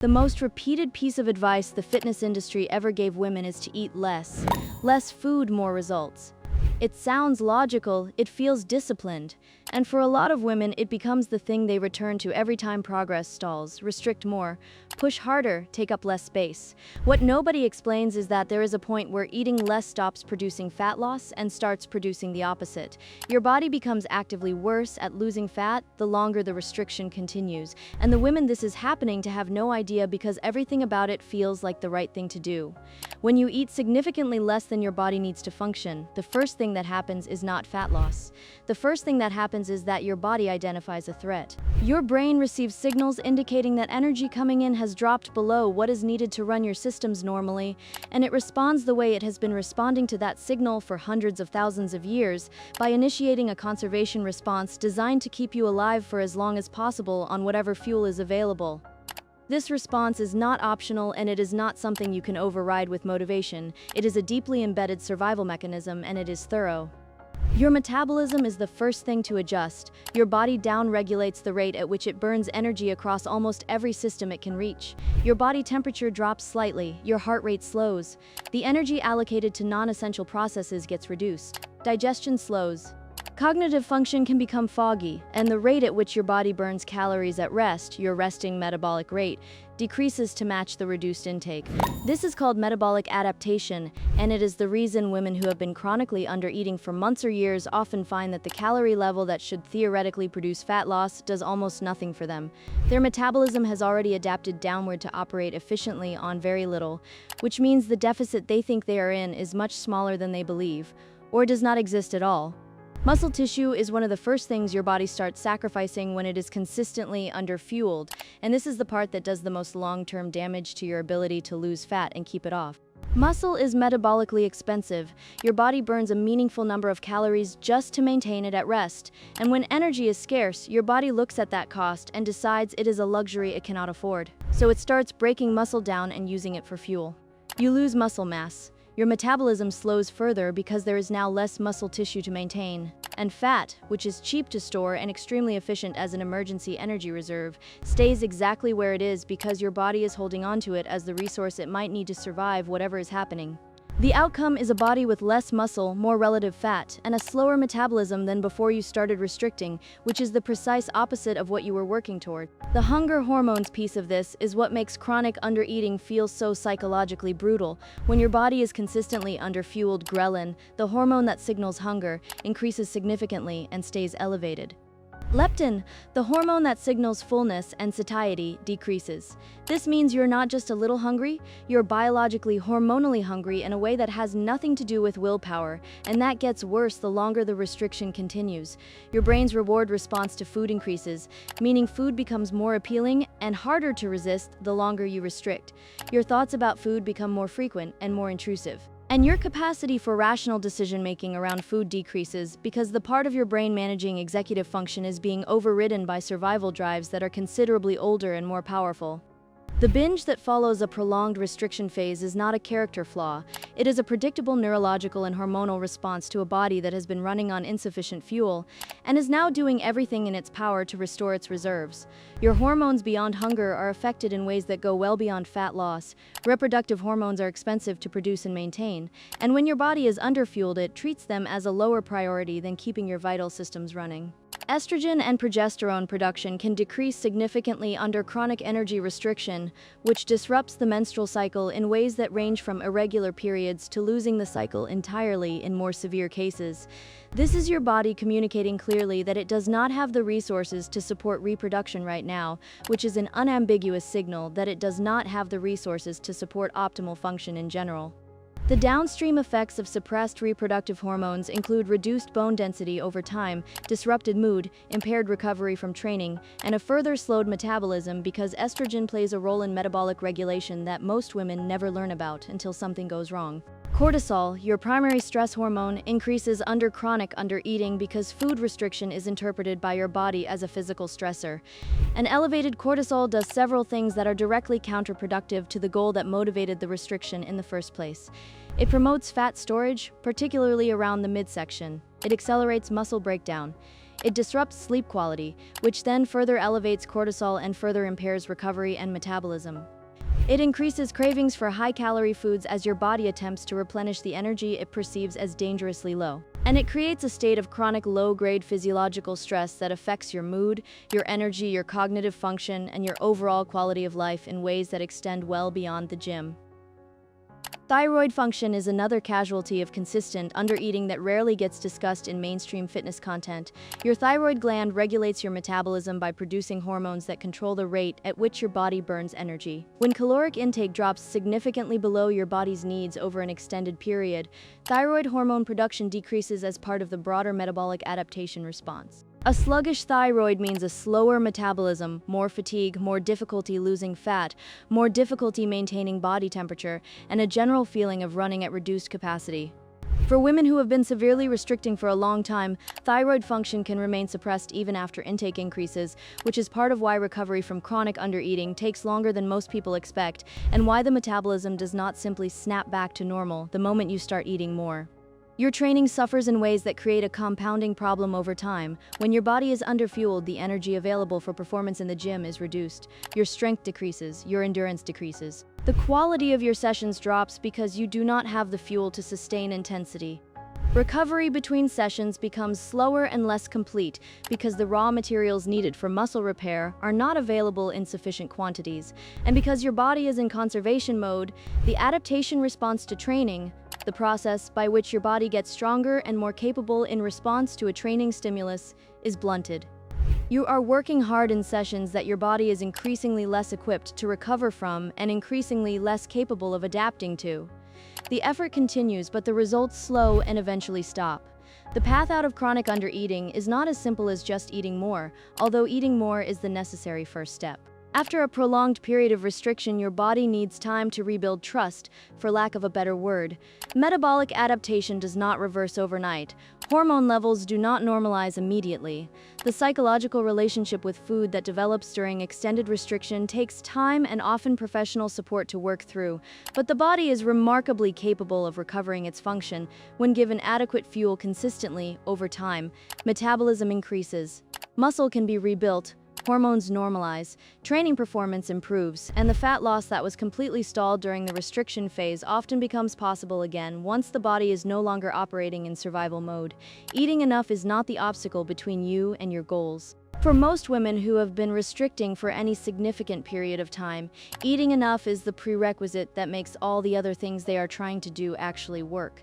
The most repeated piece of advice the fitness industry ever gave women is to eat less. Less food, more results. It sounds logical, it feels disciplined, and for a lot of women it becomes the thing they return to every time progress stalls. Restrict more, push harder, take up less space. What nobody explains is that there is a point where eating less stops producing fat loss and starts producing the opposite. Your body becomes actively worse at losing fat the longer the restriction continues, and the women this is happening to have no idea because everything about it feels like the right thing to do. When you eat significantly less than your body needs to function, the first thing that happens is not fat loss. The first thing that happens is that your body identifies a threat. Your brain receives signals indicating that energy coming in has dropped below what is needed to run your systems normally, and it responds the way it has been responding to that signal for hundreds of thousands of years, by initiating a conservation response designed to keep you alive for as long as possible on whatever fuel is available. This response is not optional, and it is not something you can override with motivation. It is a deeply embedded survival mechanism, and it is thorough. Your metabolism is the first thing to adjust. Your body down-regulates the rate at which it burns energy across almost every system it can reach. Your body temperature drops slightly, your heart rate slows. The energy allocated to non-essential processes gets reduced. Digestion slows. Cognitive function can become foggy, and the rate at which your body burns calories at rest, your resting metabolic rate, decreases to match the reduced intake. This is called metabolic adaptation, and it is the reason women who have been chronically undereating for months or years often find that the calorie level that should theoretically produce fat loss does almost nothing for them. Their metabolism has already adapted downward to operate efficiently on very little, which means the deficit they think they are in is much smaller than they believe, or does not exist at all. Muscle tissue is one of the first things your body starts sacrificing when it is consistently underfueled, and this is the part that does the most long-term damage to your ability to lose fat and keep it off. Muscle is metabolically expensive. Your body burns a meaningful number of calories just to maintain it at rest, and when energy is scarce, your body looks at that cost and decides it is a luxury it cannot afford. So it starts breaking muscle down and using it for fuel. You lose muscle mass. Your metabolism slows further because there is now less muscle tissue to maintain. And fat, which is cheap to store and extremely efficient as an emergency energy reserve, stays exactly where it is because your body is holding onto it as the resource it might need to survive whatever is happening. The outcome is a body with less muscle, more relative fat, and a slower metabolism than before you started restricting, which is the precise opposite of what you were working toward. The hunger hormones piece of this is what makes chronic undereating feel so psychologically brutal. When your body is consistently underfueled, ghrelin, the hormone that signals hunger, increases significantly and stays elevated. Leptin, the hormone that signals fullness and satiety, decreases. This means you're not just a little hungry, you're biologically, hormonally hungry in a way that has nothing to do with willpower, and that gets worse the longer the restriction continues. Your brain's reward response to food increases, meaning food becomes more appealing and harder to resist the longer you restrict. Your thoughts about food become more frequent and more intrusive. And your capacity for rational decision-making around food decreases because the part of your brain managing executive function is being overridden by survival drives that are considerably older and more powerful. The binge that follows a prolonged restriction phase is not a character flaw. It is a predictable neurological and hormonal response to a body that has been running on insufficient fuel and is now doing everything in its power to restore its reserves. Your hormones beyond hunger are affected in ways that go well beyond fat loss. Reproductive hormones are expensive to produce and maintain, and when your body is underfueled, it treats them as a lower priority than keeping your vital systems running. Estrogen and progesterone production can decrease significantly under chronic energy restriction, which disrupts the menstrual cycle in ways that range from irregular periods to losing the cycle entirely in more severe cases. This is your body communicating clearly that it does not have the resources to support reproduction right now, which is an unambiguous signal that it does not have the resources to support optimal function in general. The downstream effects of suppressed reproductive hormones include reduced bone density over time, disrupted mood, impaired recovery from training, and a further slowed metabolism because estrogen plays a role in metabolic regulation that most women never learn about until something goes wrong. Cortisol, your primary stress hormone, increases under chronic undereating because food restriction is interpreted by your body as a physical stressor. An elevated cortisol does several things that are directly counterproductive to the goal that motivated the restriction in the first place. It promotes fat storage, particularly around the midsection. It accelerates muscle breakdown. It disrupts sleep quality, which then further elevates cortisol and further impairs recovery and metabolism. It increases cravings for high-calorie foods as your body attempts to replenish the energy it perceives as dangerously low. And it creates a state of chronic low-grade physiological stress that affects your mood, your energy, your cognitive function, and your overall quality of life in ways that extend well beyond the gym. Thyroid function is another casualty of consistent undereating that rarely gets discussed in mainstream fitness content. Your thyroid gland regulates your metabolism by producing hormones that control the rate at which your body burns energy. When caloric intake drops significantly below your body's needs over an extended period, thyroid hormone production decreases as part of the broader metabolic adaptation response. A sluggish thyroid means a slower metabolism, more fatigue, more difficulty losing fat, more difficulty maintaining body temperature, and a general feeling of running at reduced capacity. For women who have been severely restricting for a long time, thyroid function can remain suppressed even after intake increases, which is part of why recovery from chronic undereating takes longer than most people expect, and why the metabolism does not simply snap back to normal the moment you start eating more. Your training suffers in ways that create a compounding problem over time. When your body is underfueled, the energy available for performance in the gym is reduced. Your strength decreases, your endurance decreases. The quality of your sessions drops because you do not have the fuel to sustain intensity. Recovery between sessions becomes slower and less complete because the raw materials needed for muscle repair are not available in sufficient quantities. And because your body is in conservation mode, the adaptation response to training, the process by which your body gets stronger and more capable in response to a training stimulus, is blunted. You are working hard in sessions that your body is increasingly less equipped to recover from and increasingly less capable of adapting to. The effort continues, but the results slow and eventually stop. The path out of chronic undereating is not as simple as just eating more, although eating more is the necessary first step. After a prolonged period of restriction, your body needs time to rebuild trust, for lack of a better word. Metabolic adaptation does not reverse overnight. Hormone levels do not normalize immediately. The psychological relationship with food that develops during extended restriction takes time and often professional support to work through, but the body is remarkably capable of recovering its function when given adequate fuel consistently over time. Metabolism increases. Muscle can be rebuilt. Hormones normalize, training performance improves, and the fat loss that was completely stalled during the restriction phase often becomes possible again once the body is no longer operating in survival mode. Eating enough is not the obstacle between you and your goals. For most women who have been restricting for any significant period of time, eating enough is the prerequisite that makes all the other things they are trying to do actually work.